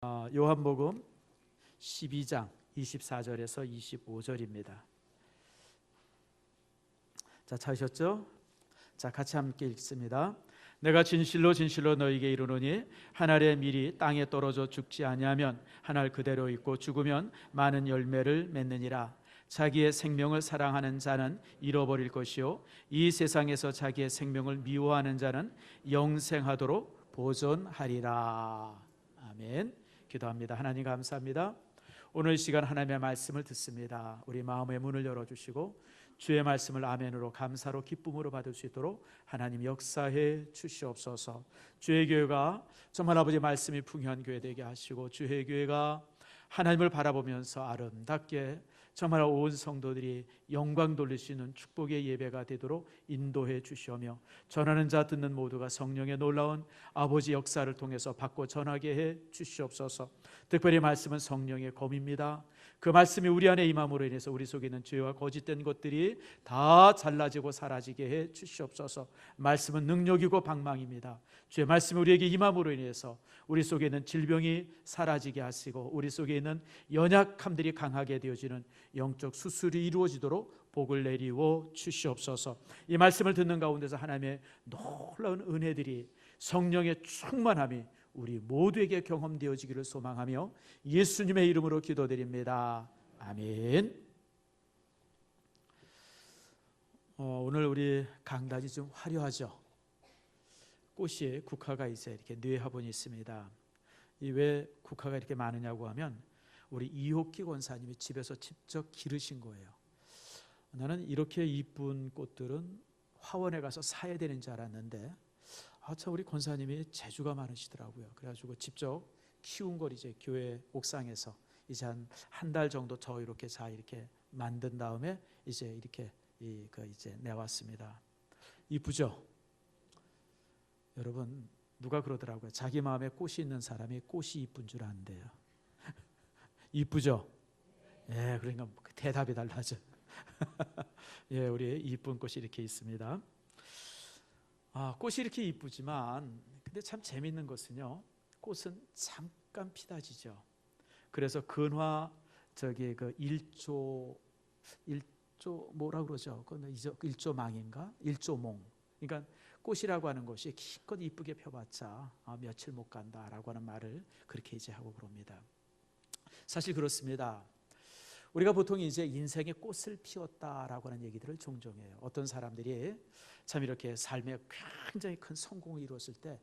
요한복음 12장 24절에서 25절입니다. 자, 찾으셨죠? 자, 같이 함께 읽습니다. 내가 진실로 진실로 너희에게 이르노니 한 알의 밀이 땅에 떨어져 죽지 아니하면 한 알 그대로 있고 죽으면 많은 열매를 맺느니라. 자기의 생명을 사랑하는 자는 잃어버릴 것이요 이 세상에서 자기의 생명을 미워하는 자는 영생하도록 보존하리라. 아멘. 기도합니다. 하나님 감사합니다. 오늘 이 시간 하나님의 말씀을 듣습니다. 우리 마음의 문을 열어주시고 주의 말씀을 아멘으로 감사로 기쁨으로 받을 수 있도록 하나님 역사해 주시옵소서. 주의 교회가 정말 아버지 말씀이 풍요한 교회 되게 하시고 주의 교회가 하나님을 바라보면서 아름답게 정말 온 성도들이 영광 돌릴 수 있는 축복의 예배가 되도록 인도해 주시오며 전하는 자 듣는 모두가 성령의 놀라운 아버지 역사를 통해서 받고 전하게 해 주시옵소서. 특별히 말씀은 성령의 검입니다. 그 말씀이 우리 안에 임함으로 인해서 우리 속에 있는 죄와 거짓된 것들이 다 잘라지고 사라지게 해 주시옵소서. 말씀은 능력이고 방망입니다. 주의 말씀이 우리에게 임함으로 인해서 우리 속에 있는 질병이 사라지게 하시고 우리 속에 있는 연약함들이 강하게 되어지는 영적 수술이 이루어지도록 복을 내리워 주시옵소서. 이 말씀을 듣는 가운데서 하나님의 놀라운 은혜들이 성령의 충만함이 우리 모두에게 경험되어지기를 소망하며 예수님의 이름으로 기도드립니다. 아멘. 오늘 우리 강단이 좀 화려하죠. 꽃이 국화가 이제 이렇게 네 화분이 있습니다. 이 왜 국화가 이렇게 많으냐고 하면 우리 이옥기 권사님이 집에서 직접 기르신 거예요. 나는 이렇게 이쁜 꽃들은 화원에 가서 사야 되는 줄 알았는데 참 우리 권사님이 재주가 많으시더라고요. 그래가지고 직접 키운 걸 이제 교회 옥상에서 이제 한 달 정도 저 이렇게 잘 이렇게 만든 다음에 이제 이렇게 이제 내왔습니다. 이쁘죠? 여러분 누가 그러더라고요. 자기 마음에 꽃이 있는 사람이 꽃이 이쁜 줄 안대요. 이쁘죠? 예, 그러니까 대답이 달라져. 예, 우리 이쁜 꽃이 이렇게 있습니다. 꽃이 이렇게 이쁘지만 근데 참 재밌는 것은요. 꽃은 잠깐 피다지죠. 그래서 근화 그 일조 뭐라 그러죠? 그건 일조망인가? 일조몽. 그러니까 꽃이라고 하는 것이 기껏 이쁘게 펴봤자 며칠 못 간다라고 하는 말을 그렇게 이제 하고 그럽니다. 사실 그렇습니다. 우리가 보통 이제 인생의 꽃을 피웠다라고 하는 얘기들을 종종 해요. 어떤 사람들이 참 이렇게 삶에 굉장히 큰 성공을 이루었을 때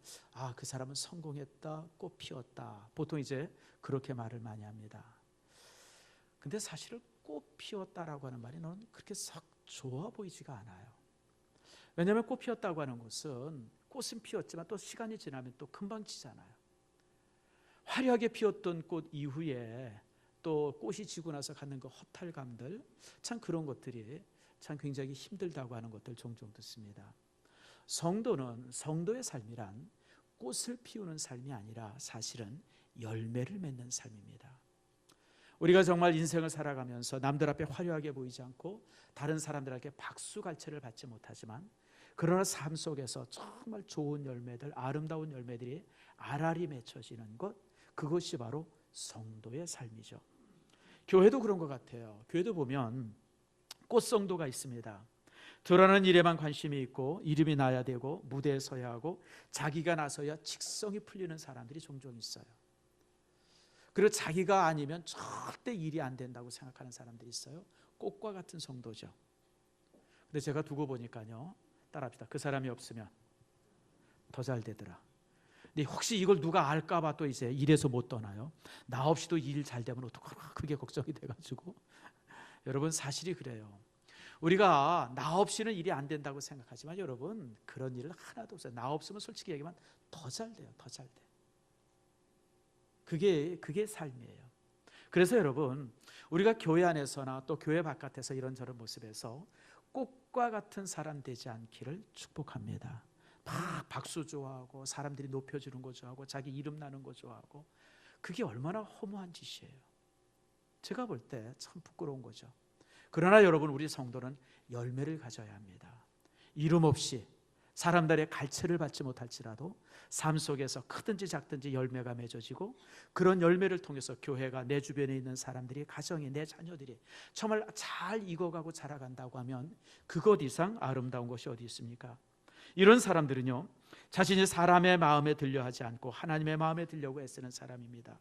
그 사람은 성공했다, 꽃 피웠다. 보통 이제 그렇게 말을 많이 합니다. 근데 사실은 꽃 피웠다라고 하는 말이 넌 그렇게 썩 좋아 보이지가 않아요. 왜냐하면 꽃 피웠다고 하는 것은 꽃은 피웠지만 또 시간이 지나면 또 금방 지잖아요. 화려하게 피웠던 꽃 이후에 또 꽃이 지고 나서 갖는 그 허탈감들, 참 그런 것들이 참 굉장히 힘들다고 하는 것들 종종 듣습니다. 성도는 성도의 삶이란 꽃을 피우는 삶이 아니라 사실은 열매를 맺는 삶입니다. 우리가 정말 인생을 살아가면서 남들 앞에 화려하게 보이지 않고 다른 사람들에게 박수갈채를 받지 못하지만 그러나 삶 속에서 정말 좋은 열매들, 아름다운 열매들이 알알이 맺혀지는 것, 그것이 바로 성도의 삶이죠. 교회도 그런 것 같아요. 교회도 보면 꽃성도가 있습니다. 드러나는 일에만 관심이 있고 이름이 나야 되고 무대에 서야 하고 자기가 나서야 직성이 풀리는 사람들이 종종 있어요. 그리고 자기가 아니면 절대 일이 안 된다고 생각하는 사람들이 있어요. 꽃과 같은 성도죠. 근데 제가 두고 보니까요, 따라합시다. 그 사람이 없으면 더 잘 되더라. 근데 혹시 이걸 누가 알까 봐 또 이제 일에서 못 떠나요. 나 없이도 일 잘 되면 어떡하나 그게 걱정이 돼가지고. 여러분 사실이 그래요. 우리가 나 없이는 일이 안 된다고 생각하지만 여러분 그런 일은 하나도 없어요. 나 없으면 솔직히 얘기하면 더 잘 돼요. 더 잘 돼. 그게 삶이에요. 그래서 여러분 우리가 교회 안에서나 또 교회 바깥에서 이런저런 모습에서 꽃과 같은 사람 되지 않기를 축복합니다. 막 박수 좋아하고 사람들이 높여주는 거 좋아하고 자기 이름 나는 거 좋아하고 그게 얼마나 허무한 짓이에요. 제가 볼 때 참 부끄러운 거죠. 그러나 여러분 우리 성도는 열매를 가져야 합니다. 이름 없이 사람들의 갈채를 받지 못할지라도 삶 속에서 크든지 작든지 열매가 맺어지고, 그런 열매를 통해서 교회가, 내 주변에 있는 사람들이, 가정이, 내 자녀들이 정말 잘 익어가고 자라간다고 하면 그것 이상 아름다운 것이 어디 있습니까? 이런 사람들은요, 자신이 사람의 마음에 들려 하지 않고 하나님의 마음에 들려고 애쓰는 사람입니다.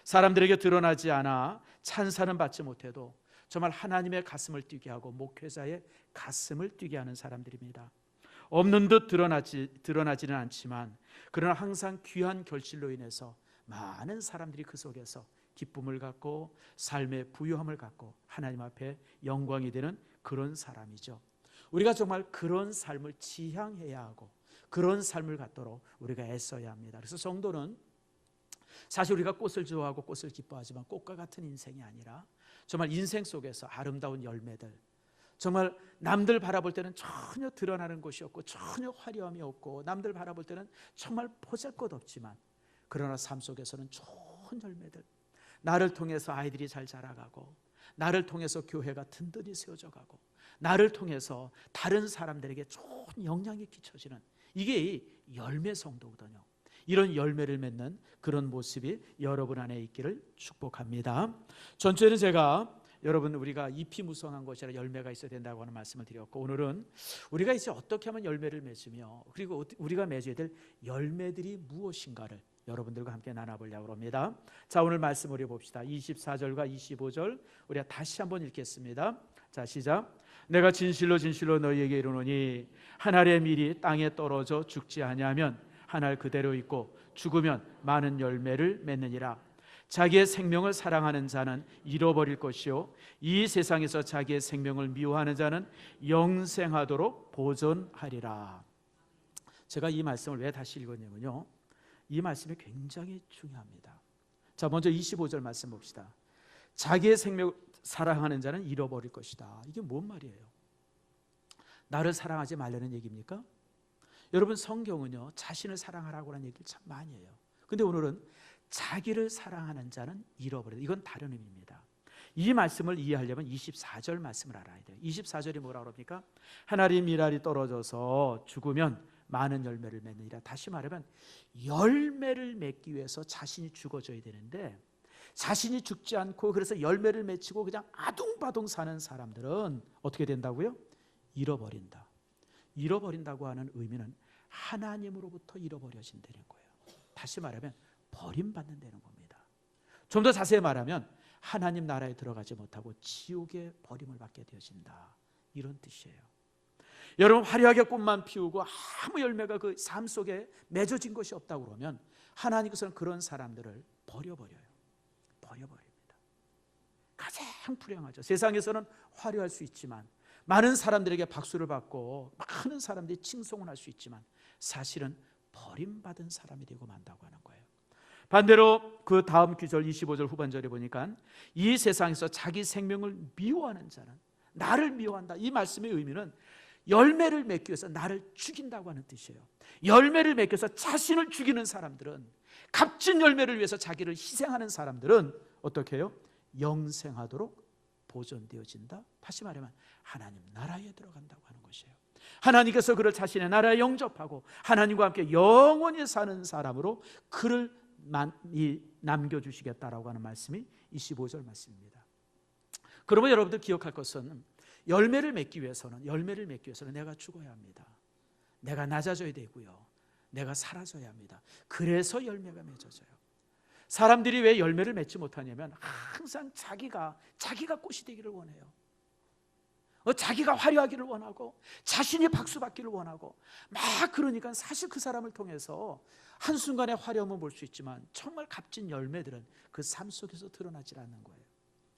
사람들에게 드러나지 않아 찬사는 받지 못해도 정말 하나님의 가슴을 뛰게 하고 목회자의 가슴을 뛰게 하는 사람들입니다. 없는 듯 드러나지는 않지만, 그러나 항상 귀한 결실로 인해서 많은 사람들이 그 속에서 기쁨을 갖고 삶의 부유함을 갖고 하나님 앞에 영광이 되는 그런 사람이죠. 우리가 정말 그런 삶을 지향해야 하고 그런 삶을 갖도록 우리가 애써야 합니다. 그래서 성도는 사실 우리가 꽃을 좋아하고 꽃을 기뻐하지만 꽃과 같은 인생이 아니라 정말 인생 속에서 아름다운 열매들, 정말 남들 바라볼 때는 전혀 드러나는 것이 없고 전혀 화려함이 없고 남들 바라볼 때는 정말 보잘것없지만, 그러나 삶 속에서는 좋은 열매들, 나를 통해서 아이들이 잘 자라가고, 나를 통해서 교회가 든든히 세워져 가고, 나를 통해서 다른 사람들에게 좋은 영향이 끼쳐지는, 이게 이 열매 성도거든요. 이런 열매를 맺는 그런 모습이 여러분 안에 있기를 축복합니다. 전주에는 제가 여러분, 우리가 잎이 무성한 것이 아니라 열매가 있어야 된다고 하는 말씀을 드렸고, 오늘은 우리가 이제 어떻게 하면 열매를 맺으며, 그리고 우리가 맺어야 될 열매들이 무엇인가를 여러분들과 함께 나눠보려고 합니다. 자, 오늘 말씀 우리 봅시다. 24절과 25절 우리가 다시 한번 읽겠습니다. 자, 시작. 내가 진실로 진실로 너희에게 이르노니 한 알의 밀이 땅에 떨어져 죽지 아니하면 한 알 그대로 있고 죽으면 많은 열매를 맺느니라. 자기의 생명을 사랑하는 자는 잃어버릴 것이요 이 세상에서 자기의 생명을 미워하는 자는 영생하도록 보존하리라. 제가 이 말씀을 왜 다시 읽었냐면요, 이 말씀이 굉장히 중요합니다. 자, 먼저 25절 말씀 봅시다. 자기의 생명을 사랑하는 자는 잃어버릴 것이다. 이게 뭔 말이에요? 나를 사랑하지 말라는 얘기입니까? 여러분, 성경은요 자신을 사랑하라고 하는 얘기를 참 많이 해요. 근데 오늘은 자기를 사랑하는 자는 잃어버린다. 이건 다른 의미입니다. 이 말씀을 이해하려면 24절 말씀을 알아야 돼요. 24절이 뭐라고 합니까? 한 알이 밀알이 떨어져서 죽으면 많은 열매를 맺느니라. 다시 말하면 열매를 맺기 위해서 자신이 죽어져야 되는데, 자신이 죽지 않고 그래서 열매를 맺히고 그냥 아둥바둥 사는 사람들은 어떻게 된다고요? 잃어버린다. 잃어버린다고 하는 의미는 하나님으로부터 잃어버려진다는 거예요. 다시 말하면 버림받는다는 겁니다. 좀 더 자세히 말하면 하나님 나라에 들어가지 못하고 지옥의 버림을 받게 되어진다, 이런 뜻이에요. 여러분, 화려하게 꽃만 피우고 아무 열매가 그 삶 속에 맺어진 것이 없다고 그러면 하나님께서는 그런 사람들을 버려버립니다. 가장 불행하죠. 세상에서는 화려할 수 있지만, 많은 사람들에게 박수를 받고 많은 사람들이 칭송을 할 수 있지만 사실은 버림받은 사람이 되고 만다고 하는 거예요. 반대로 그 다음 구절 25절 후반절에 보니까 이 세상에서 자기 생명을 미워하는 자는, 나를 미워한다, 이 말씀의 의미는 열매를 맺기 위해서 나를 죽인다고 하는 뜻이에요. 열매를 맺기 위해서 자신을 죽이는 사람들은, 값진 열매를 위해서 자기를 희생하는 사람들은 어떻게 해요? 영생하도록 보존되어진다. 다시 말하면 하나님 나라에 들어간다고 하는 것이에요. 하나님께서 그를 자신의 나라에 영접하고 하나님과 함께 영원히 사는 사람으로 그를 남겨주시겠다라고 하는 말씀이 25절 말씀입니다. 그러면 여러분들 기억할 것은, 열매를 맺기 위해서는 내가 죽어야 합니다. 내가 낮아져야 되고요, 내가 사라져야 합니다. 그래서 열매가 맺어져요. 사람들이 왜 열매를 맺지 못하냐면 항상 자기가 꽃이 되기를 원해요. 자기가 화려하기를 원하고 자신이 박수 받기를 원하고 막 그러니까 사실 그 사람을 통해서 한순간에 화려함을 볼 수 있지만 정말 값진 열매들은 그 삶 속에서 드러나질 않는 거예요.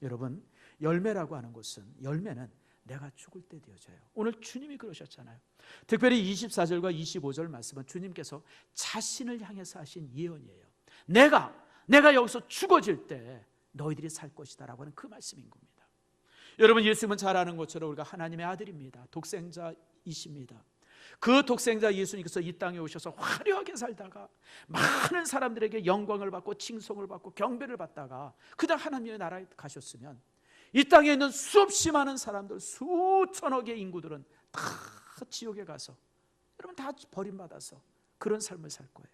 여러분, 열매라고 하는 것은, 열매는 내가 죽을 때 되어져요. 오늘 주님이 그러셨잖아요. 특별히 24절과 25절 말씀은 주님께서 자신을 향해서 하신 예언이에요. 내가 여기서 죽어질 때 너희들이 살 것이다 라고 하는 그 말씀인 겁니다. 여러분, 예수님은 잘 아는 것처럼 우리가 하나님의 아들입니다. 독생자이십니다. 그 독생자 예수님께서 이 땅에 오셔서 화려하게 살다가 많은 사람들에게 영광을 받고 칭송을 받고 경배를 받다가 그냥 하나님의 나라에 가셨으면, 이 땅에 있는 수없이 많은 사람들, 수천억의 인구들은 다 지옥에 가서 여러분 다 버림받아서 그런 삶을 살 거예요.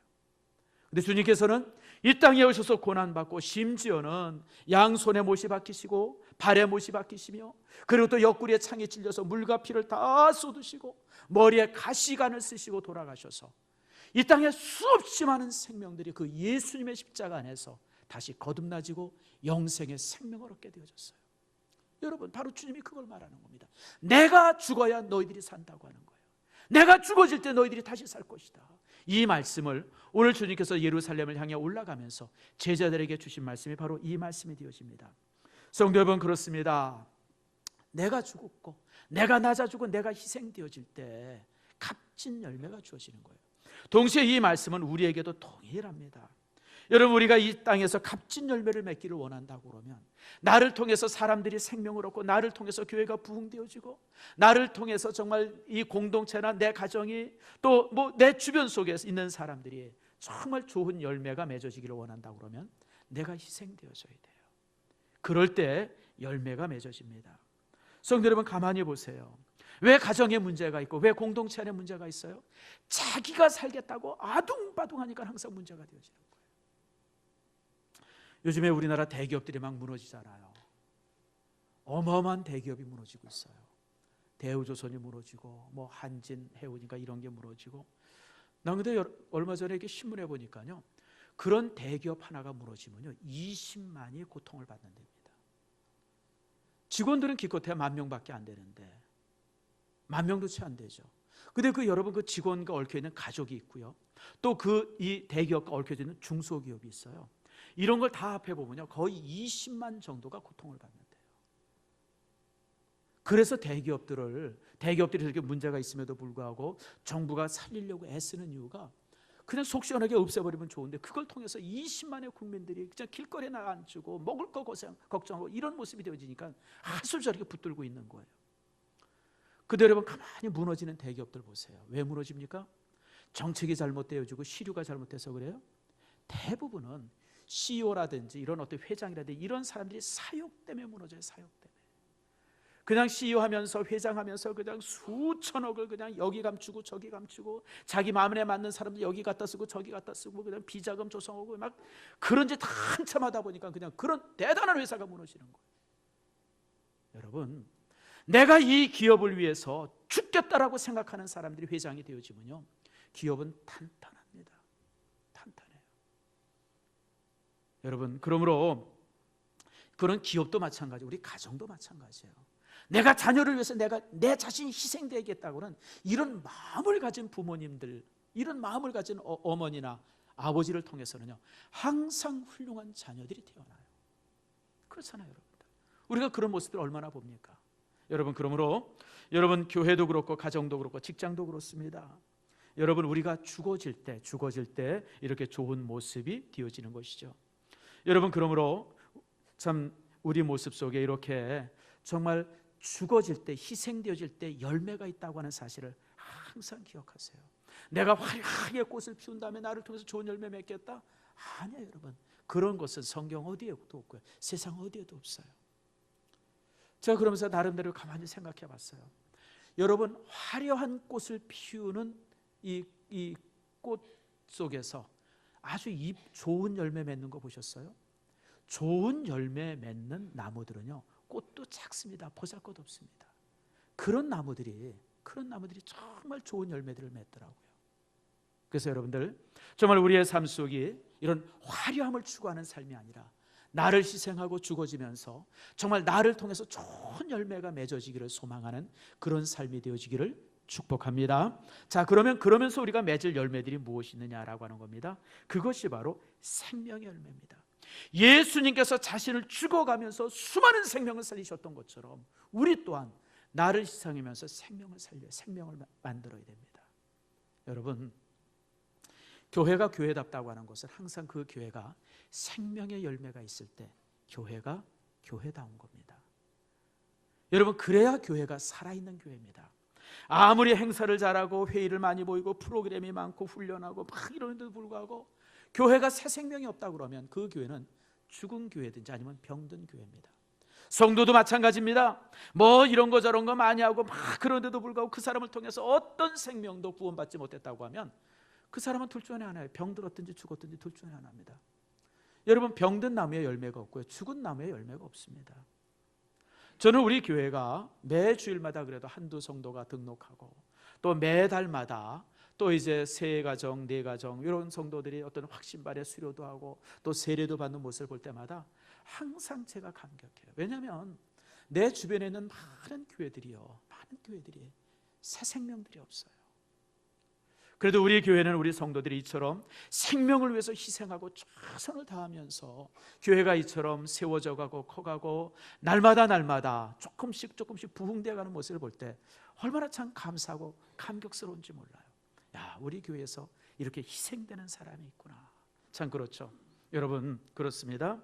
근데 주님께서는 이 땅에 오셔서 고난받고 심지어는 양손에 못이 박히시고 발에 못이 박히시며 그리고 또 옆구리에 창에 찔려서 물과 피를 다 쏟으시고 머리에 가시관을 쓰시고 돌아가셔서 이 땅에 수없이 많은 생명들이 그 예수님의 십자가 안에서 다시 거듭나지고 영생의 생명을 얻게 되어졌어요. 여러분 바로 주님이 그걸 말하는 겁니다. 내가 죽어야 너희들이 산다고 하는 거예요. 내가 죽어질 때 너희들이 다시 살 것이다. 이 말씀을 오늘 주님께서 예루살렘을 향해 올라가면서 제자들에게 주신 말씀이 바로 이 말씀이 되어집니다. 성도 여러분, 그렇습니다. 내가 죽었고 내가 낮아지고 내가 희생되어질 때 값진 열매가 주어지는 거예요. 동시에 이 말씀은 우리에게도 동일합니다. 여러분 우리가 이 땅에서 값진 열매를 맺기를 원한다고 그러면 나를 통해서 사람들이 생명을 얻고 나를 통해서 교회가 부흥되어지고 나를 통해서 정말 이 공동체나 내 가정이 또 뭐 내 주변 속에 있는 사람들이 정말 좋은 열매가 맺어지기를 원한다고 그러면 내가 희생되어져야 돼요. 그럴 때 열매가 맺어집니다. 성도 여러분 가만히 보세요. 왜 가정에 문제가 있고 왜 공동체 안에 문제가 있어요? 자기가 살겠다고 아둥바둥하니까 항상 문제가 되어지는 거예요. 요즘에 우리나라 대기업들이 막 무너지잖아요. 어마어마한 대기업이 무너지고 있어요. 대우조선이 무너지고 뭐 한진, 해운인가 이런 게 무너지고. 나 근데 얼마 전에 이렇게 신문에 보니까요, 그런 대기업 하나가 무너지면요 20만이 고통을 받는답니다. 직원들은 기껏해야 10,000명밖에 안 되는데 10,000명도 채 안 되죠. 근데 여러분 그 직원과 얽혀 있는 가족이 있고요, 또 이 대기업과 얽혀져 있는 중소기업이 있어요. 이런 걸 다 합해 보면요 거의 20만 정도가 고통을 받는데요. 그래서 대기업들이 이렇게 문제가 있음에도 불구하고 정부가 살리려고 애쓰는 이유가 그냥 속 시원하게 없애버리면 좋은데 그걸 통해서 20만의 국민들이 그냥 길거리에 나앉고 먹을 거 걱정하고 이런 모습이 되어지니까 하술저렇게 붙들고 있는 거예요. 근데 여러분 가만히 무너지는 대기업들 보세요. 왜 무너집니까? 정책이 잘못되어지고 시류가 잘못돼서 그래요? 대부분은 CEO라든지 이런 어떤 회장이라든지 이런 사람들이 사욕 때문에 무너져요. 사욕 때문에. 그냥 CEO 하면서 회장하면서 그냥 수천억을 그냥 여기 감추고 저기 감추고 자기 마음에 맞는 사람들 여기 갖다 쓰고 저기 갖다 쓰고 그냥 비자금 조성하고 막 그런 짓 한참 하다 보니까 그냥 그런 대단한 회사가 무너지는 거예요. 여러분 내가 이 기업을 위해서 죽겠다라고 생각하는 사람들이 회장이 되어지면요 기업은 탄탄합니다. 탄탄해요. 여러분 그러므로 그런 기업도 마찬가지, 우리 가정도 마찬가지예요. 내가 자녀를 위해서 내 자신이 희생되겠다고는 이런 마음을 가진 부모님들, 이런 마음을 가진 어머니나 아버지를 통해서는요 항상 훌륭한 자녀들이 태어나요. 그렇잖아요, 여러분들. 우리가 그런 모습들 얼마나 봅니까? 여러분 그러므로 여러분 교회도 그렇고 가정도 그렇고 직장도 그렇습니다. 여러분 우리가 죽어질 때 이렇게 좋은 모습이 되어지는 것이죠. 여러분 그러므로 참 우리 모습 속에 이렇게 정말 죽어질 때 희생되어질 때 열매가 있다고 하는 사실을 항상 기억하세요. 내가 화려하게 꽃을 피운 다음에 나를 통해서 좋은 열매 맺겠다? 아니에요, 여러분. 그런 것은 성경 어디에도 없고요, 세상 어디에도 없어요. 제가 그러면서 나름대로 가만히 생각해 봤어요. 여러분 화려한 꽃을 피우는 이 꽃 속에서 아주 좋은 열매 맺는 거 보셨어요? 좋은 열매 맺는 나무들은요 꽃도 작습니다. 보잘것 없습니다. 그런 나무들이 정말 좋은 열매들을 맺더라고요. 그래서 여러분들 정말 우리의 삶 속이 이런 화려함을 추구하는 삶이 아니라 나를 희생하고 죽어지면서 정말 나를 통해서 좋은 열매가 맺어지기를 소망하는 그런 삶이 되어지기를 축복합니다. 자, 그러면서 우리가 맺을 열매들이 무엇이 있느냐라고 하는 겁니다. 그것이 바로 생명의 열매입니다. 예수님께서 자신을 죽어가면서 수많은 생명을 살리셨던 것처럼 우리 또한 나를 희생하면서 생명을 만들어야 됩니다. 여러분 교회가 교회답다고 하는 것은 항상 그 교회가 생명의 열매가 있을 때 교회가 교회다운 겁니다. 여러분 그래야 교회가 살아있는 교회입니다. 아무리 행사를 잘하고 회의를 많이 모이고 프로그램이 많고 훈련하고 막 이러는데도 불구하고 교회가 새 생명이 없다고 그러면 그 교회는 죽은 교회든지 아니면 병든 교회입니다. 성도도 마찬가지입니다. 뭐 이런 거 저런 거 많이 하고 막 그런데도 불구하고 그 사람을 통해서 어떤 생명도 구원받지 못했다고 하면 그 사람은 둘 중에 하나예요. 병들었든지 죽었든지 둘 중에 하나입니다. 여러분, 병든 나무에 열매가 없고요, 죽은 나무에 열매가 없습니다. 저는 우리 교회가 매 주일마다 그래도 한두 성도가 등록하고 또 매달마다 또 이제 세 가정, 네 가정 이런 성도들이 어떤 확신발에 수료도 하고 또 세례도 받는 모습을 볼 때마다 항상 제가 감격해요. 왜냐하면 내 주변에 있는 많은 교회들이 새 생명들이 없어요. 그래도 우리 교회는 우리 성도들이 이처럼 생명을 위해서 희생하고 최선을 다하면서 교회가 이처럼 세워져 가고 커가고 날마다 조금씩 부흥되어 가는 모습을 볼 때 얼마나 참 감사하고 감격스러운지 몰라요. 야, 우리 교회에서 이렇게 희생되는 사람이 있구나. 참 그렇죠. 여러분, 그렇습니다.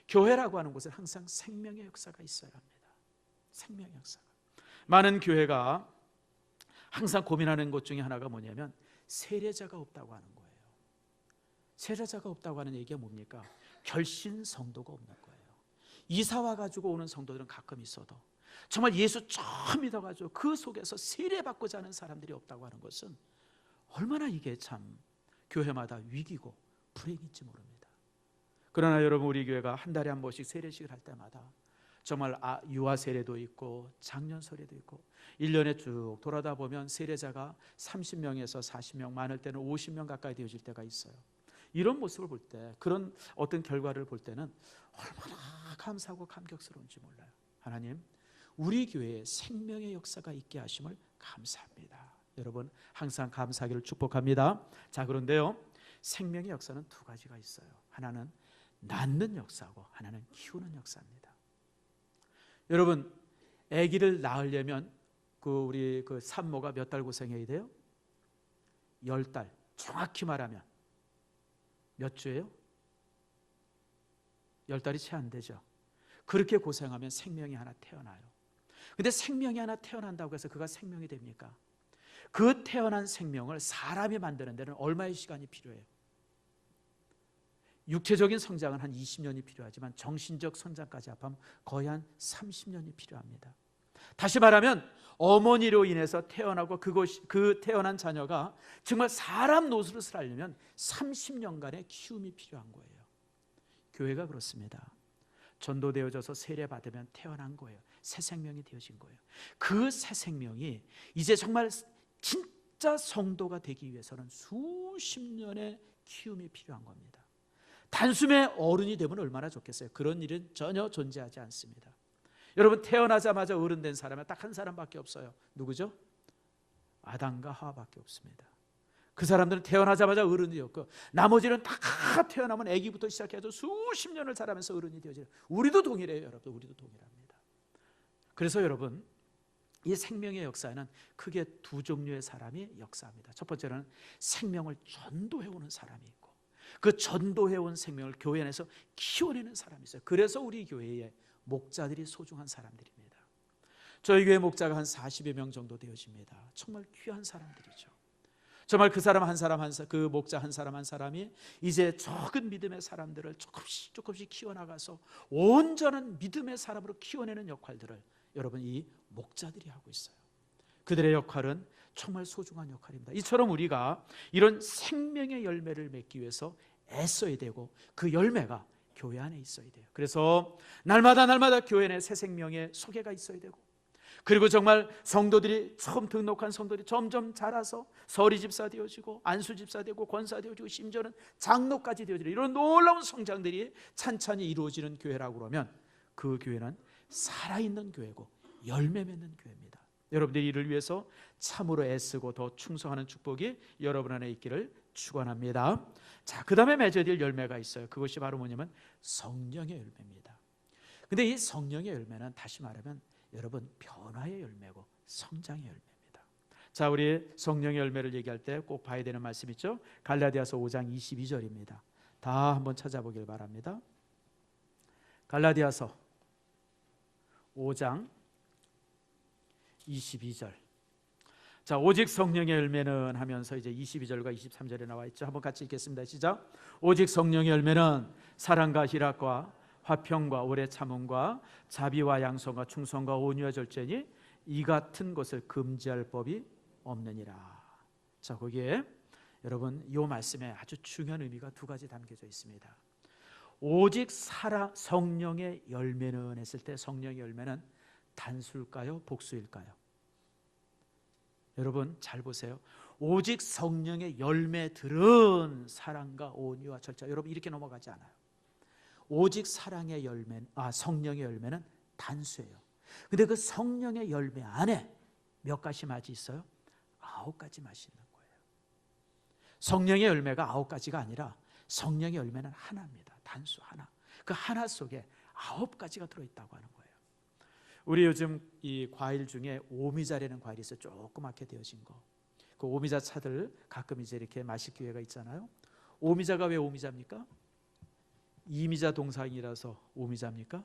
교회라고 하는 곳은 항상 생명의 역사가 있어야 합니다. 생명의 역사가. 많은 교회가 항상 고민하는 것 중에 하나가 뭐냐면 세례자가 없다고 하는 거예요. 세례자가 없다고 하는 얘기가 뭡니까? 결신 성도가 없는 거예요. 이사 와가지고 오는 성도들은 가끔 있어도 정말 예수 처음 믿어가지고 그 속에서 세례받고자 하는 사람들이 없다고 하는 것은 얼마나 이게 참 교회마다 위기고 불행인지 모릅니다. 그러나 여러분, 우리 교회가 한 달에 한 번씩 세례식을 할 때마다 정말 유아 세례도 있고 작년 세례도 있고 1년에 쭉 돌아다 보면 세례자가 30명에서 40명, 많을 때는 50명 가까이 되어질 때가 있어요. 이런 모습을 볼 때, 그런 어떤 결과를 볼 때는 얼마나 감사하고 감격스러운지 몰라요. 하나님, 우리 교회에 생명의 역사가 있게 하심을 감사합니다. 여러분, 항상 감사하기를 축복합니다. 자, 그런데요, 생명의 역사는 두 가지가 있어요. 하나는 낳는 역사고 하나는 키우는 역사입니다. 여러분, 아기를 낳으려면 우리 산모가 몇 달 고생해야 돼요? 10달. 정확히 말하면 몇 주예요? 10달이 채 안 되죠. 그렇게 고생하면 생명이 하나 태어나요. 근데 생명이 하나 태어난다고 해서 그가 생명이 됩니까? 그 태어난 생명을 사람이 만드는 데는 얼마의 시간이 필요해요? 육체적인 성장은 한 20년이 필요하지만 정신적 성장까지 합하면 거의 한 30년이 필요합니다. 다시 말하면 어머니로 인해서 태어나고 그 태어난 자녀가 정말 사람 노릇을 하려면 30년간의 키움이 필요한 거예요. 교회가 그렇습니다. 전도되어져서 세례받으면 태어난 거예요. 새 생명이 되어진 거예요. 그 새 생명이 이제 정말 진짜 성도가 되기 위해서는 수십 년의 키움이 필요한 겁니다. 단숨에 어른이 되면 얼마나 좋겠어요. 그런 일은 전혀 존재하지 않습니다. 여러분, 태어나자마자 어른 된 사람은 딱 한 사람밖에 없어요. 누구죠? 아담과 하와밖에 없습니다. 그 사람들은 태어나자마자 어른이 되었고 나머지는 다 태어나면 아기부터 시작해서 수십 년을 자라면서 어른이 되어져요. 우리도 동일해요. 여러분, 우리도 동일합니다. 그래서 여러분, 이 생명의 역사에는 크게 두 종류의 사람이 역사합니다. 첫 번째는 생명을 전도해오는 사람이 있고 그 전도해온 생명을 교회 안에서 키워내는 사람이 있어요. 그래서 우리 교회에 목자들이 소중한 사람들입니다. 저희 교회 목자가 한 40여 명 정도 되어집니다. 정말 귀한 사람들이죠. 정말 그 사람 한 사람 그 목자 한 사람이 이제 적은 믿음의 사람들을 조금씩 키워나가서 온전한 믿음의 사람으로 키워내는 역할들을 여러분, 이 목자들이 하고 있어요. 그들의 역할은 정말 소중한 역할입니다. 이처럼 우리가 이런 생명의 열매를 맺기 위해서 애써야 되고 그 열매가 교회 안에 있어야 돼요. 그래서 날마다 교회 내 새 생명의 소개가 있어야 되고, 그리고 정말 성도들이 처음 등록한 성도들이 점점 자라서 서리 집사 되어지고 안수 집사 되고 권사 되어지고 심지어는 장로까지 되어지는 이런 놀라운 성장들이 찬찬히 이루어지는 교회라고 그러면 그 교회는 살아있는 교회고 열매 맺는 교회입니다. 여러분들이 이를 위해서 참으로 애쓰고 더 충성하는 축복이 여러분 안에 있기를 축원합니다. 자, 그 다음에 맺어야 될 열매가 있어요. 그것이 바로 뭐냐면 성령의 열매입니다. 근데 이 성령의 열매는 다시 말하면 여러분, 변화의 열매고 성장의 열매입니다. 자, 우리 성령의 열매를 얘기할 때 꼭 봐야 되는 말씀 있죠? 갈라디아서 5장 22절입니다. 다 한번 찾아보길 바랍니다. 갈라디아서 5장 22절. 자, 오직 성령의 열매는 하면서 이제 22절과 23절에 나와 있죠. 한번 같이 읽겠습니다. 시작. 오직 성령의 열매는 사랑과 희락과 화평과 오래 참음과 자비와 양성과 충성과 온유와 절제니 이 같은 것을 금지할 법이 없느니라. 자, 거기에 여러분 이 말씀에 아주 중요한 의미가 두 가지 담겨져 있습니다. 오직 성령의 열매는 했을 때 성령의 열매는 단수일까요? 복수일까요? 여러분 잘 보세요. 오직 성령의 열매들은 사랑과 온유와 절제. 여러분 이렇게 넘어가지 않아요. 오직 성령의 열매는 단수예요. 근데 그 성령의 열매 안에 몇 가지 맛이 있어요? 9가지 맛이 있는 거예요. 성령의 열매가 9가지가 아니라 성령의 열매는 하나입니다. 단수 하나. 그 하나 속에 9가지가 들어있다고 하는 거예요. 우리 요즘 이 과일 중에 오미자라는 과일이 있어요. 조그맣게 되어진 거. 그 오미자 차들 가끔 이제 이렇게 마실 기회가 있잖아요. 오미자가 왜 오미자입니까? 이미자 동상이라서 오미자입니까?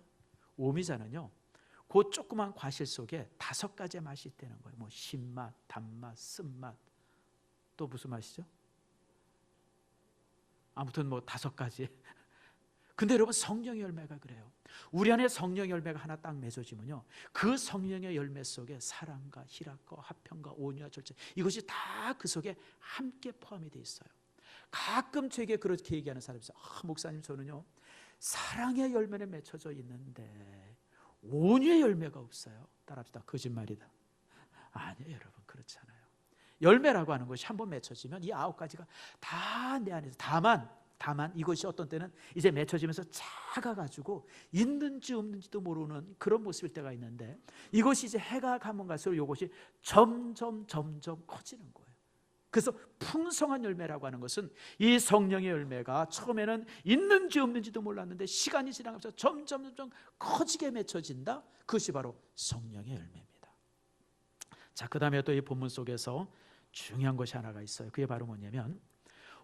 오미자는요, 그 조그만 과실 속에 5가지의 맛이 있다는 거예요. 뭐 신맛, 단맛, 쓴맛, 또 무슨 맛이죠? 아무튼 뭐 5가지. 근데 여러분 성령의 열매가 그래요. 우리 안에 성령의 열매가 하나 딱 맺어지면요, 그 성령의 열매 속에 사랑과 희락과 화평과 온유와 절제, 이것이 다 그 속에 함께 포함이 되어 있어요. 가끔 제게 그렇게 얘기하는 사람이 있어요. 목사님, 저는요 사랑의 열매는 맺혀져 있는데 온유의 열매가 없어요. 따라합시다. 거짓말이다. 아니에요 여러분, 그렇지 않아요. 열매라고 하는 것이 한번 맺혀지면 이 9가지가 다 내 안에서, 다만 이것이 어떤 때는 이제 맺혀지면서 작아가지고 있는지 없는지도 모르는 그런 모습일 때가 있는데, 이것이 이제 해가 가면 갈수록 이것이 점점 커지는 거예요. 그래서 풍성한 열매라고 하는 것은 이 성령의 열매가 처음에는 있는지 없는지도 몰랐는데 시간이 지나가면서 점점 커지게 맺혀진다. 그것이 바로 성령의 열매입니다. 자, 그 다음에 또 이 본문 속에서 중요한 것이 하나가 있어요. 그게 바로 뭐냐면,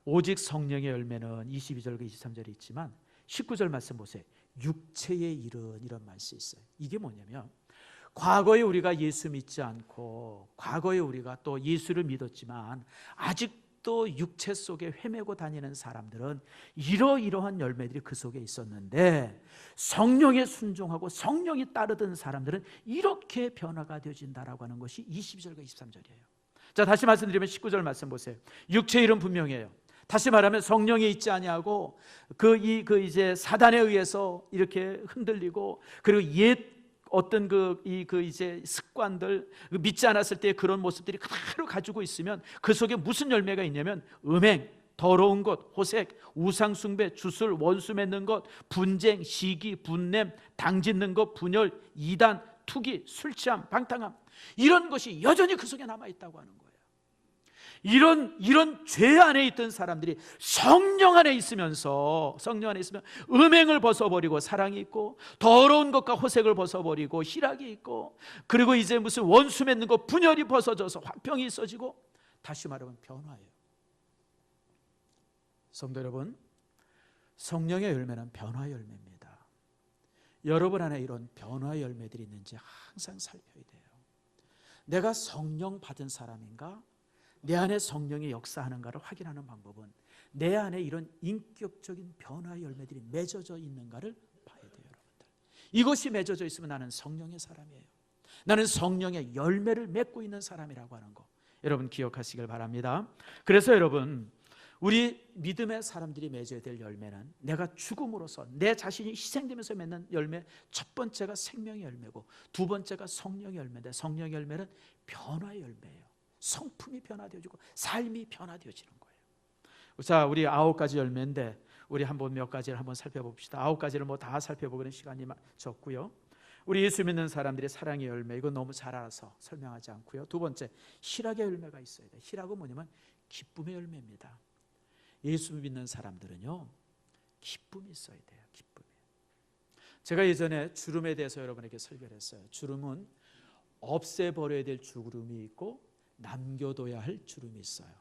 오직 성령의 열매는 22절과 23절에 있지만 19절 말씀 보세요. 육체의 일은, 이런 말씀이 있어요. 이게 뭐냐면, 과거에 우리가 예수 믿지 않고 과거에 우리가 또 예수를 믿었지만 아직도 육체 속에 헤매고 다니는 사람들은 이러이러한 열매들이 그 속에 있었는데, 성령에 순종하고 성령이 따르던 사람들은 이렇게 변화가 되어진다라고 하는 것이 22절과 23절이에요. 자, 다시 말씀드리면 19절 말씀 보세요. 육체의 일은 분명해요. 다시 말하면 성령이 있지 아니하고 이제 사단에 의해서 이렇게 흔들리고, 그리고 옛 어떤 이제 습관들, 믿지 않았을 때 그런 모습들이 그대로 가지고 있으면 그 속에 무슨 열매가 있냐면 음행, 더러운 것, 호색, 우상숭배, 주술, 원수 맺는 것, 분쟁, 시기, 분냄, 당짓는 것, 분열, 이단, 투기, 술 취함, 방탕함, 이런 것이 여전히 그 속에 남아있다고 하는 거예요. 이런 죄 안에 있던 사람들이 성령 안에 있으면 음행을 벗어버리고 사랑이 있고, 더러운 것과 호색을 벗어버리고 희락이 있고, 그리고 이제 무슨 원수 맺는 것, 분열이 벗어져서 화평이 있어지고, 다시 말하면 변화예요. 성도 여러분, 성령의 열매는 변화의 열매입니다. 여러분 안에 이런 변화의 열매들이 있는지 항상 살펴야 돼요. 내가 성령 받은 사람인가? 내 안에 성령이 역사하는가를 확인하는 방법은 내 안에 이런 인격적인 변화의 열매들이 맺어져 있는가를 봐야 돼요. 여러분들, 이것이 맺어져 있으면 나는 성령의 사람이에요. 나는 성령의 열매를 맺고 있는 사람이라고 하는 거, 여러분 기억하시길 바랍니다. 그래서 여러분, 우리 믿음의 사람들이 맺어야 될 열매는 내가 죽음으로써 내 자신이 희생되면서 맺는 열매, 첫 번째가 생명의 열매고 두 번째가 성령의 열매인데, 성령의 열매는 변화의 열매예요. 성품이 변화되어지고 삶이 변화되어지는 거예요. 자, 우리 9가지 열매인데 우리 한번 몇 가지를 한번 살펴봅시다. 9가지를 뭐 다 살펴보기는 시간이 적고요. 우리 예수 믿는 사람들의 사랑의 열매, 이거 너무 잘 알아서 설명하지 않고요. 두 번째, 희락의 열매가 있어야 돼요. 희락은 뭐냐면 기쁨의 열매입니다. 예수 믿는 사람들은요, 기쁨이 있어야 돼요. 기쁨이. 제가 예전에 주름에 대해서 여러분에게 설교를 했어요. 주름은 없애버려야 될 주름이 있고 남겨둬야 할 주름이 있어요.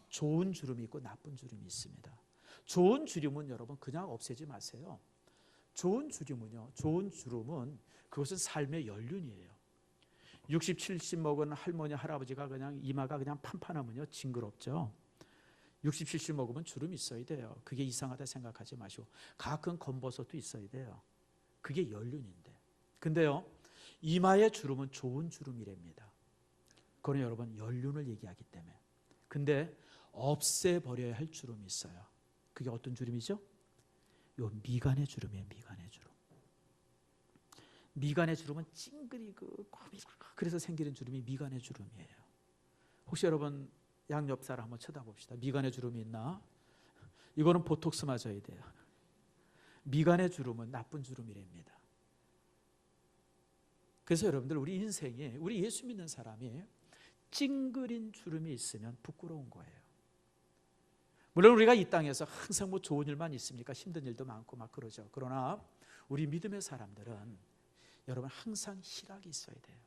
좋은 주름이 있고 나쁜 주름이 있습니다. 좋은 주름은 여러분 그냥 없애지 마세요. 좋은 주름은 그것은 삶의 연륜이에요. 60, 70 먹은 할머니, 할아버지가 그냥 이마가 그냥 판판하면요 징그럽죠. 67주 먹으면 주름이 있어야 돼요. 그게 이상하다 생각하지 마시고 가끔 검버섯도 있어야 돼요. 그게 연륜인데. 근데요, 이마의 주름은 좋은 주름이랍니다. 그건 여러분 연륜을 얘기하기 때문에. 근데 없애버려야 할 주름이 있어요. 그게 어떤 주름이죠? 요 미간의 주름이에요. 미간의 주름. 미간의 주름은 찡그리고 그래서 생기는 주름이 미간의 주름이에요. 혹시 여러분 양옆사람 한번 쳐다봅시다. 미간의 주름이 있나? 이거는 보톡스 맞아야 돼요. 미간의 주름은 나쁜 주름이랍니다. 그래서 여러분들 우리 인생에 우리 예수 믿는 사람이 찡그린 주름이 있으면 부끄러운 거예요. 물론 우리가 이 땅에서 항상 뭐 좋은 일만 있습니까? 힘든 일도 많고 막 그러죠. 그러나 우리 믿음의 사람들은 여러분 항상 희락이 있어야 돼요.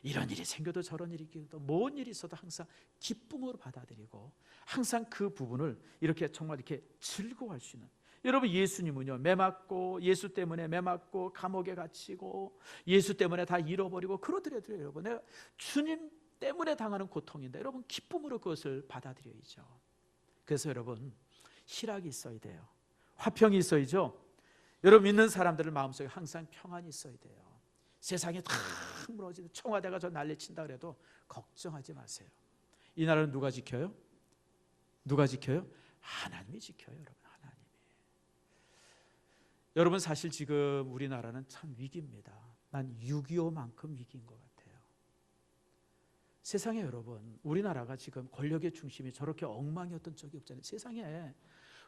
이런 일이 생겨도 저런 일이 생겨도 뭔 일이 있어도 항상 기쁨으로 받아들이고 항상 그 부분을 이렇게 정말 이렇게 즐거워할 수 있는. 여러분 예수님은요, 매맞고 예수 때문에 매맞고 감옥에 갇히고 예수 때문에 다 잃어버리고 그러더라도 여러분 내가 주님 때문에 당하는 고통인데 여러분 기쁨으로 그것을 받아들여야죠. 그래서 여러분 희락이 있어야 돼요. 화평이 있어야죠. 여러분 믿는 사람들의 마음속에 항상 평안이 있어야 돼요. 세상이 다 무너지고 청와대가 저 난리친다 그래도 걱정하지 마세요. 이 나라는 누가 지켜요? 누가 지켜요? 하나님이 지켜요. 여러분 하나님이. 여러분 사실 지금 우리나라는 참 위기입니다. 난 6.25만큼 위기인 것 같아요. 세상에 여러분 우리나라가 지금 권력의 중심이 저렇게 엉망이었던 적이 없잖아요. 세상에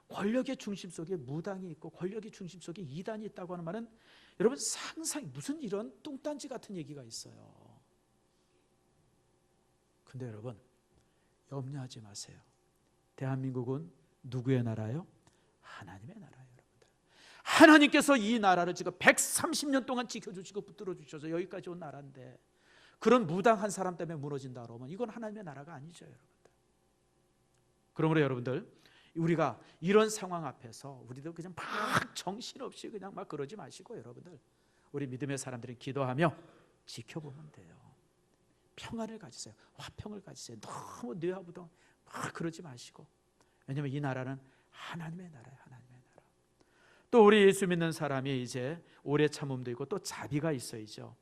권력의 중심 속에 무당이 있고 권력의 중심 속에 이단이 있다고 하는 말은 여러분 상상이 무슨 이런 뚱딴지 같은 얘기가 있어요. 근데 여러분 염려하지 마세요. 대한민국은 누구의 나라요? 하나님의 나라예요. 여러분들. 하나님께서 이 나라를 지금 130년 동안 지켜주시고 붙들어 주셔서 여기까지 온 나라인데 그런 무당 한 사람 때문에 무너진다 그러면 이건 하나님의 나라가 아니죠. 여러분들. 그러므로 여러분들 우리가 이런 상황 앞에서 우리도 그냥 막 정신없이 그냥 막 그러지 마시고 여러분들 우리 믿음의 사람들은 기도하며 지켜보면 돼요. 평안을 가지세요. 화평을 가지세요. 너무 뇌하부동 막 그러지 마시고. 왜냐하면 이 나라는 하나님의 나라예요. 하나님의 나라. 또 우리 예수 믿는 사람이 이제 오래 참음도 있고 또 자비가 있어야죠.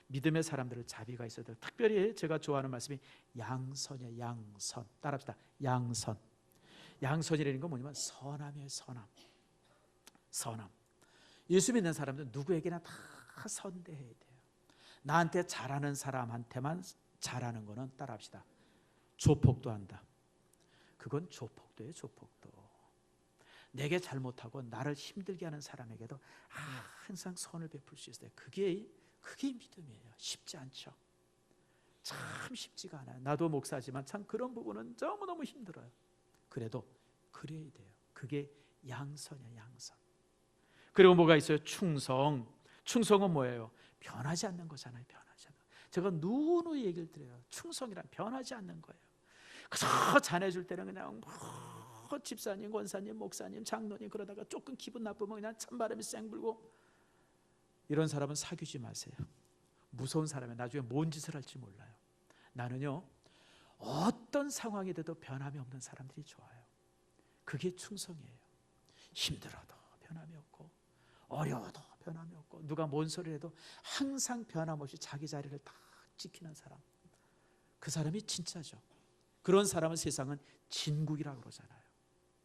믿음의 사람들은 자비가 있어야 돼요. 특별히 제가 좋아하는 말씀이 양선이에요. 양선. 따라합시다. 양선. 양선이라는 건 뭐냐면 선함이에요. 선함. 선함. 예수 믿는 사람들은 누구에게나 다 선대해야 돼요. 나한테 잘하는 사람한테만 잘하는 거는 따라합시다. 조폭도 한다. 그건 조폭도예요. 조폭도. 내게 잘못하고 나를 힘들게 하는 사람에게도 항상 선을 베풀 수 있어요. 그게 믿음이에요. 쉽지 않죠. 참 쉽지가 않아요. 나도 목사지만 참 그런 부분은 너무너무 힘들어요. 그래도 그래야 돼요. 그게 양선이야. 양선. 그리고 뭐가 있어요? 충성. 충성은 뭐예요? 변하지 않는 거잖아요. 변하지 않는 거. 제가 누누이 얘기를 드려요. 충성이란 변하지 않는 거예요. 그래서 잘해줄 때는 그냥 집사님, 권사님, 목사님, 장로님 그러다가 조금 기분 나쁘면 그냥 찬바람이 쌩 불고 이런 사람은 사귀지 마세요. 무서운 사람이에요. 나중에 뭔 짓을 할지 몰라요. 나는요 어떤 상황이 돼도 변함이 없는 사람들이 좋아요. 그게 충성이에요. 힘들어도 변함이 없고 어려워도 변함이 없고 누가 뭔 소리를 해도 항상 변함없이 자기 자리를 딱 지키는 사람. 그 사람이 진짜죠. 그런 사람은 세상은 진국이라고 그러잖아요.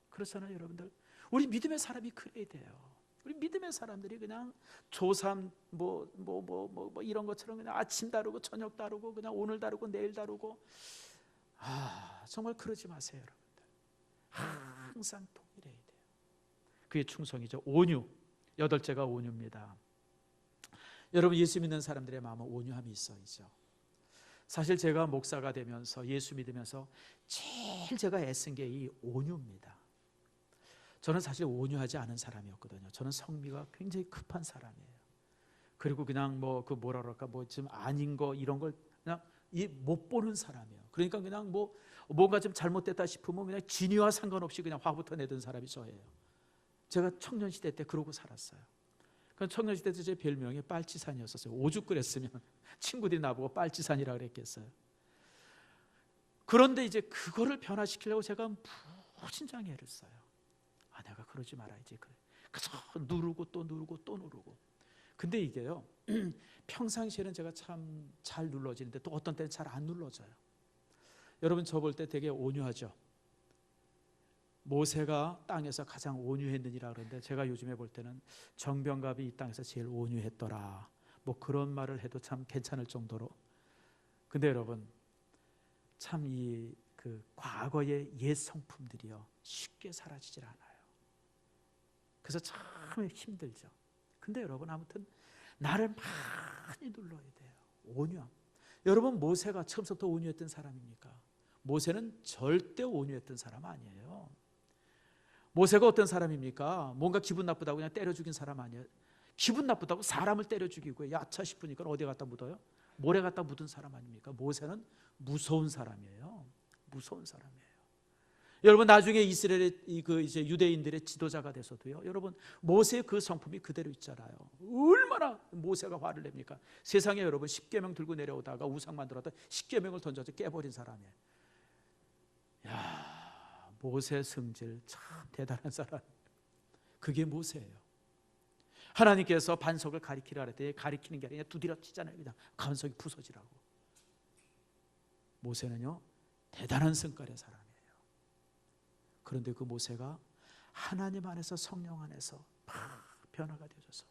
그렇잖아요 여러분들. 우리 믿음의 사람이 그래야 돼요. 우리 믿음의 사람들이 그냥 조삼 뭐 이런 것처럼 그냥 아침 다르고 저녁 다르고 그냥 오늘 다르고 내일 다르고 정말 그러지 마세요 여러분들. 항상 동일해야 돼요. 그게 충성이죠. 온유. 8째가 온유입니다. 여러분 예수 믿는 사람들의 마음은 온유함이 있어야죠. 사실 제가 목사가 되면서 예수 믿으면서 제일 제가 애쓴 게 이 온유입니다. 저는 사실 온유하지 않은 사람이었거든요. 저는 성미가 굉장히 급한 사람이에요. 그리고 그냥 뭐라 그럴까 좀 아닌 거 이런 걸 그냥 못 보는 사람이에요. 그러니까 그냥 뭔가 좀 잘못됐다 싶으면 그냥 진위와 상관없이 그냥 화부터 내던 사람이 저예요. 제가 청년 시대 때 그러고 살았어요. 그 청년 시대 때 제 별명이 빨치산이었어요. 오죽 그랬으면 친구들이 나보고 빨치산이라 그랬겠어요. 그런데 이제 그거를 변화시키려고 제가 무진장의 애를 써요. 내가 그러지 말아야지. 그래. 그래서 누르고 또 누르고 또 누르고. 근데 이게요, 평상시에는 제가 참 잘 눌러지는데 또 어떤 때는 잘 안 눌러져요. 여러분, 저 볼 때 되게 온유하죠. 모세가 땅에서 가장 온유했느니라 그러는데, 제가 요즘에 볼 때는 정병갑이 이 땅에서 제일 온유했더라, 뭐 그런 말을 해도 참 괜찮을 정도로. 근데 여러분, 참 이 그 과거의 옛 성품들이요, 쉽게 사라지질 않아요. 그래서 참 힘들죠. 근데 여러분, 아무튼 나를 많이 눌러야 돼요. 온유함. 여러분, 모세가 처음부터 온유했던 사람입니까? 모세는 절대 온유했던 사람 아니에요. 모세가 어떤 사람입니까? 뭔가 기분 나쁘다고 그냥 때려 죽인 사람 아니에요. 기분 나쁘다고 사람을 때려 죽이고 야차 싶으니까 어디 갖다 묻어요? 모래 갖다 묻은 사람 아닙니까? 모세는 무서운 사람이에요. 무서운 사람이에요. 여러분, 나중에 이스라엘의 이제 유대인들의 지도자가 돼서도요, 여러분, 모세의 그 성품이 그대로 있잖아요. 얼마나 모세가 화를 냅니까? 세상에 여러분, 십계명 들고 내려오다가 우상 만들었다 십계명을 던져서 깨버린 사람이에요. 야, 모세 성질 참 대단한 사람. 그게 모세예요. 하나님께서 반석을 가리키라 그랬더니 가리키는 게 아니라 두드려 치잖아요. 그냥 반석이 부서지라고. 모세는요, 대단한 성깔의 사람이에요. 그런데 그 모세가 하나님 안에서, 성령 안에서 막 변화가 되어져서,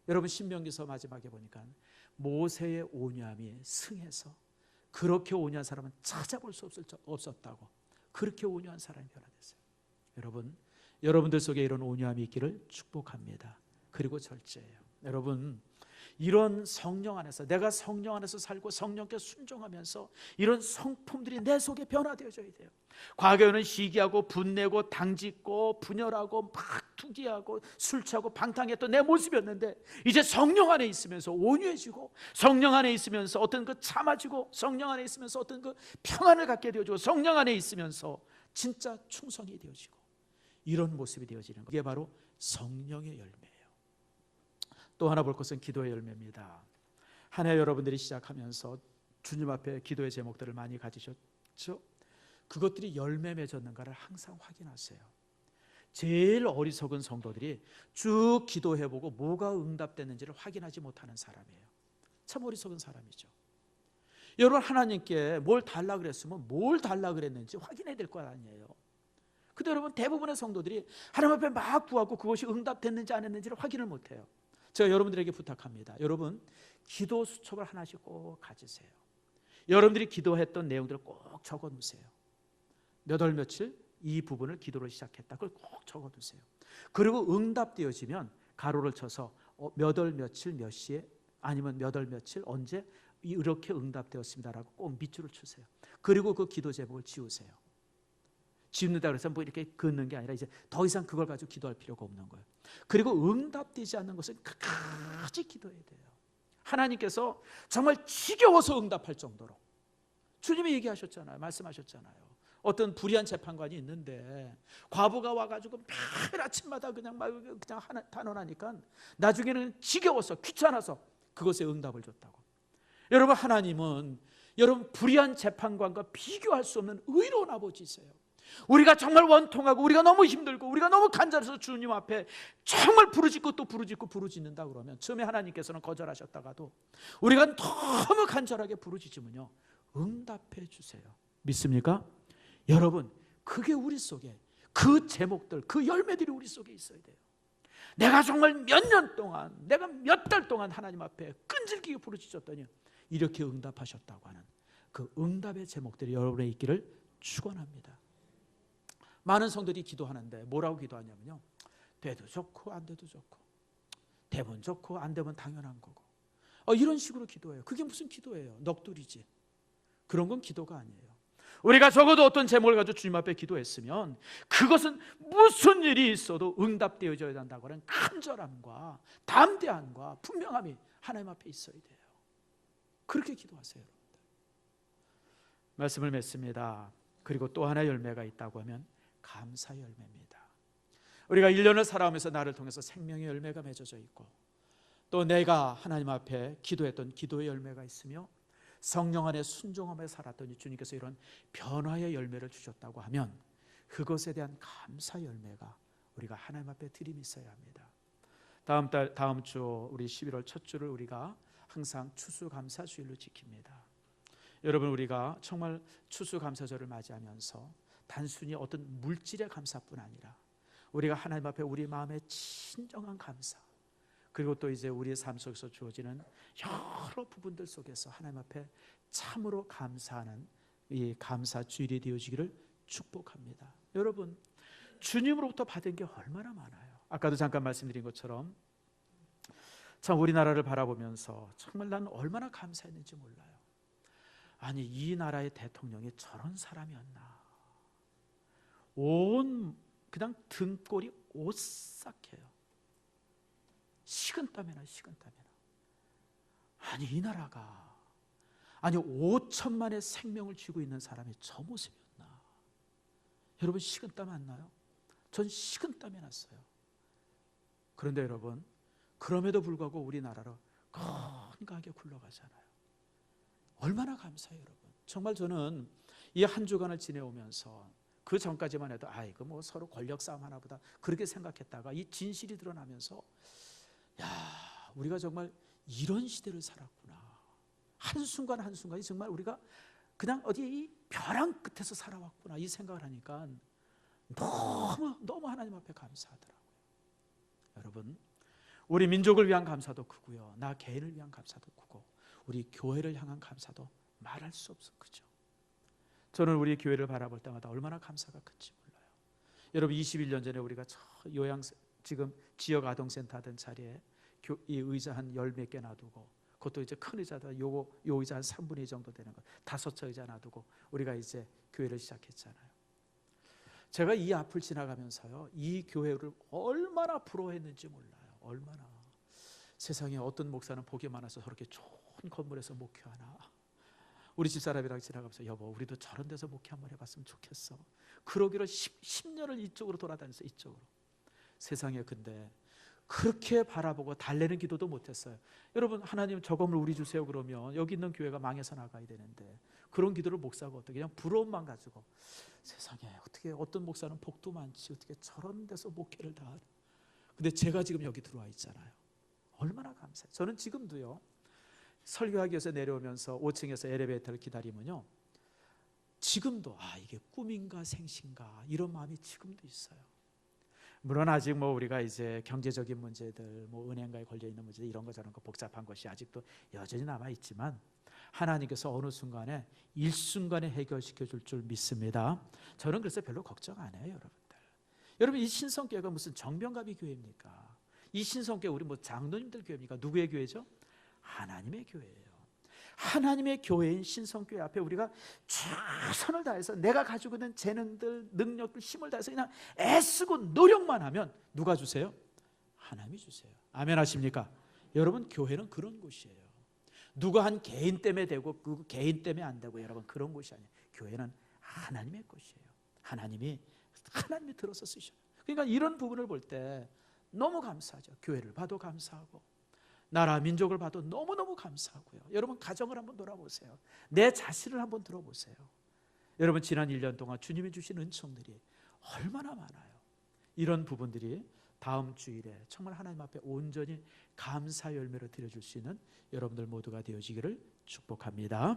여러분, 신명기서 마지막에 보니까 모세의 온유함이 승해서 그렇게 온유한 사람은 찾아볼 수 없었다고, 그렇게 온유한 사람이 변화됐어요. 여러분, 여러분들 속에 이런 온유함이 있기를 축복합니다. 그리고 절제예요. 여러분, 이런 성령 안에서, 내가 성령 안에서 살고 성령께 순종하면서 이런 성품들이 내 속에 변화되어져야 돼요. 과거에는 시기하고 분내고 당짓고 분열하고 막 투기하고 술 취하고 방탕했던 내 모습이었는데, 이제 성령 안에 있으면서 온유해지고, 성령 안에 있으면서 어떤 그 참아지고, 성령 안에 있으면서 어떤 그 평안을 갖게 되어지고, 성령 안에 있으면서 진짜 충성이 되어지고, 이런 모습이 되어지는 것, 이게 바로 성령의 열매예요. 또 하나 볼 것은 기도의 열매입니다. 한 해 여러분들이 시작하면서 주님 앞에 기도의 제목들을 많이 가지셨죠? 그것들이 열매 맺었는가를 항상 확인하세요. 제일 어리석은 성도들이 쭉 기도해보고 뭐가 응답됐는지를 확인하지 못하는 사람이에요. 참 어리석은 사람이죠. 여러분, 하나님께 뭘 달라 그랬으면 뭘 달라 그랬는지 확인해야 될 거 아니에요. 근데 여러분, 대부분의 성도들이 하나님 앞에 막 구하고 그것이 응답됐는지 안 했는지를 확인을 못해요. 제가 여러분들에게 부탁합니다. 여러분, 기도 수첩을 하나씩 꼭 가지세요. 여러분들이 기도했던 내용들을 꼭 적어 놓으세요. 몇 월 며칠 이 부분을 기도로 시작했다, 그걸 꼭 적어 두세요. 그리고 응답되어지면 가로를 쳐서 몇 월 며칠 몇 시에, 아니면 몇 월 며칠 언제 이렇게 응답되었습니다라고 꼭 밑줄을 치세요. 그리고 그 기도 제목을 지우세요. 지운다 그래서 뭐 이렇게 긋는 게 아니라 이제 더 이상 그걸 가지고 기도할 필요가 없는 거예요. 그리고 응답되지 않는 것은 끝까지 기도해야 돼요. 하나님께서 정말 지겨워서 응답할 정도로, 주님이 얘기하셨잖아요. 말씀하셨잖아요. 어떤 불의한 재판관이 있는데 과부가 와가지고 매일 아침마다 그냥 단언하니까 나중에는 지겨워서 귀찮아서 그것에 응답을 줬다고. 여러분, 하나님은 여러분 불의한 재판관과 비교할 수 없는 의로운 아버지세요. 우리가 정말 원통하고 우리가 너무 힘들고 우리가 너무 간절해서 주님 앞에 정말 부르짖고 또 부르짖고 부르짖는다 그러면, 처음에 하나님께서는 거절하셨다가도 우리가 너무 간절하게 부르짖으면요, 응답해 주세요. 믿습니까? 여러분, 그게 우리 속에, 그 제목들, 그 열매들이 우리 속에 있어야 돼요. 내가 정말 몇 년 동안, 내가 몇 달 동안 하나님 앞에 끈질기게 부르짖었더니 이렇게 응답하셨다고 하는 그 응답의 제목들이 여러분의 있기를 축원합니다. 많은 성도들이 기도하는데 뭐라고 기도하냐면요, 돼도 좋고 안 돼도 좋고, 되면 좋고 안 되면 당연한 거고, 이런 식으로 기도해요. 그게 무슨 기도예요? 넋두리지. 그런 건 기도가 아니에요. 우리가 적어도 어떤 제목을 가지고 주님 앞에 기도했으면 그것은 무슨 일이 있어도 응답되어져야 한다고 하는 간절함과 담대함과 분명함이 하나님 앞에 있어야 돼요. 그렇게 기도하세요, 여러분들. 말씀을 맺습니다. 그리고 또 하나의 열매가 있다고 하면 감사 열매입니다. 우리가 1년을 살아오면서 나를 통해서 생명의 열매가 맺어져 있고, 또 내가 하나님 앞에 기도했던 기도의 열매가 있으며 성령 안에 순종하며 살았더니 주님께서 이런 변화의 열매를 주셨다고 하면, 그것에 대한 감사 열매가 우리가 하나님 앞에 드림이 있어야 합니다. 다음 주 우리 11월 첫 주를 우리가 항상 추수감사주일로 지킵니다. 여러분, 우리가 정말 추수감사절을 맞이하면서 단순히 어떤 물질의 감사뿐 아니라 우리가 하나님 앞에 우리 마음의 진정한 감사, 그리고 또 이제 우리의 삶 속에서 주어지는 여러 부분들 속에서 하나님 앞에 참으로 감사하는 이 감사주일이 되어지기를 축복합니다. 여러분, 주님으로부터 받은 게 얼마나 많아요. 아까도 잠깐 말씀드린 것처럼 참 우리나라를 바라보면서 정말 난 얼마나 감사했는지 몰라요. 아니, 이 나라의 대통령이 저런 사람이었나. 그냥 등골이 오싹해요. 식은땀이나. 아니, 이 나라가 5천만의 생명을 쥐고 있는 사람이 저 모습이었나. 여러분, 식은땀 안 나요? 전 식은땀이 났어요. 그런데 여러분, 그럼에도 불구하고 우리나라로 건강하게 굴러가잖아요. 얼마나 감사해요, 여러분. 정말 저는 이 한 주간을 지내오면서 그 전까지만 해도 이거 뭐 서로 권력 싸움 하나 보다 그렇게 생각했다가 이 진실이 드러나면서 우리가 정말 이런 시대를 살았구나. 한순간이 정말 우리가 그냥 어디 이 벼랑 끝에서 살아왔구나, 이 생각을 하니까 너무 하나님 앞에 감사하더라고요. 여러분, 우리 민족을 위한 감사도 크고요, 나 개인을 위한 감사도 크고, 우리 교회를 향한 감사도 말할 수 없어 크죠. 저는 우리 교회를 바라볼 때마다 얼마나 감사가 큰지 몰라요. 여러분, 21년 전에 우리가 지금 지역 아동센터 하던 자리에 이 의자 한 10몇 개 놔두고, 그것도 이제 큰 의자다, 요 의자 한 3분의 2 정도 되는 거 5차 의자 놔두고 우리가 이제 교회를 시작했잖아요. 제가 이 앞을 지나가면서요, 이 교회를 얼마나 부러워했는지 몰라요. 얼마나. 세상에 어떤 목사는 복이 많아서 저렇게 좋은 건물에서 목회하나. 우리 집사람이랑 지나가면서 여보, 우리도 저런 데서 목회 한번 해봤으면 좋겠어. 그러기를 10년을 이쪽으로 돌아다녔어, 이쪽으로. 세상에, 근데 그렇게 바라보고 달래는 기도도 못했어요. 여러분, 하나님 저 건물 우리 주세요 그러면 여기 있는 교회가 망해서 나가야 되는데, 그런 기도를 목사가 어떻게, 그냥 부러움만 가지고, 세상에 어떻게 어떤 목사는 복도 많지 어떻게 저런 데서 목회를 다 하나. 근데 제가 지금 여기 들어와 있잖아요. 얼마나 감사해요. 저는 지금도요, 설교하기 위해서 내려오면서 5층에서 엘리베이터를 기다리면요, 지금도 이게 꿈인가 생신가 이런 마음이 지금도 있어요. 물론 아직 뭐 우리가 이제 경제적인 문제들, 뭐 은행가에 걸려 있는 문제, 이런 거 저런 거 복잡한 것이 아직도 여전히 남아 있지만 하나님께서 어느 순간에 일순간에 해결시켜 줄 줄 믿습니다. 저는 그래서 별로 걱정 안 해요, 여러분들. 여러분, 이 신성교회가 무슨 정병갑이 교회입니까? 이 신성교회 우리 뭐 장로님들 교회입니까? 누구의 교회죠? 하나님의 교회예요. 하나님의 교회인 신성교회 앞에 우리가 최선을 다해서 내가 가지고 있는 재능들, 능력들, 힘을 다해서 그냥 애쓰고 노력만 하면 누가 주세요? 하나님이 주세요. 아멘 하십니까? 여러분, 교회는 그런 곳이에요. 누가 한 개인 때문에 되고 그 개인 때문에 안 되고, 여러분, 그런 곳이 아니에요. 교회는 하나님의 곳이에요. 하나님이 들어서 쓰셔요. 그러니까 이런 부분을 볼 때 너무 감사하죠. 교회를 봐도 감사하고, 나라 민족을 봐도 너무너무 감사하고요. 여러분, 가정을 한번 돌아보세요. 내 자신을 한번 들어보세요. 여러분, 지난 1년 동안 주님이 주신 은총들이 얼마나 많아요. 이런 부분들이 다음 주일에 정말 하나님 앞에 온전히 감사 열매로 드려줄 수 있는 여러분들 모두가 되어지기를 축복합니다.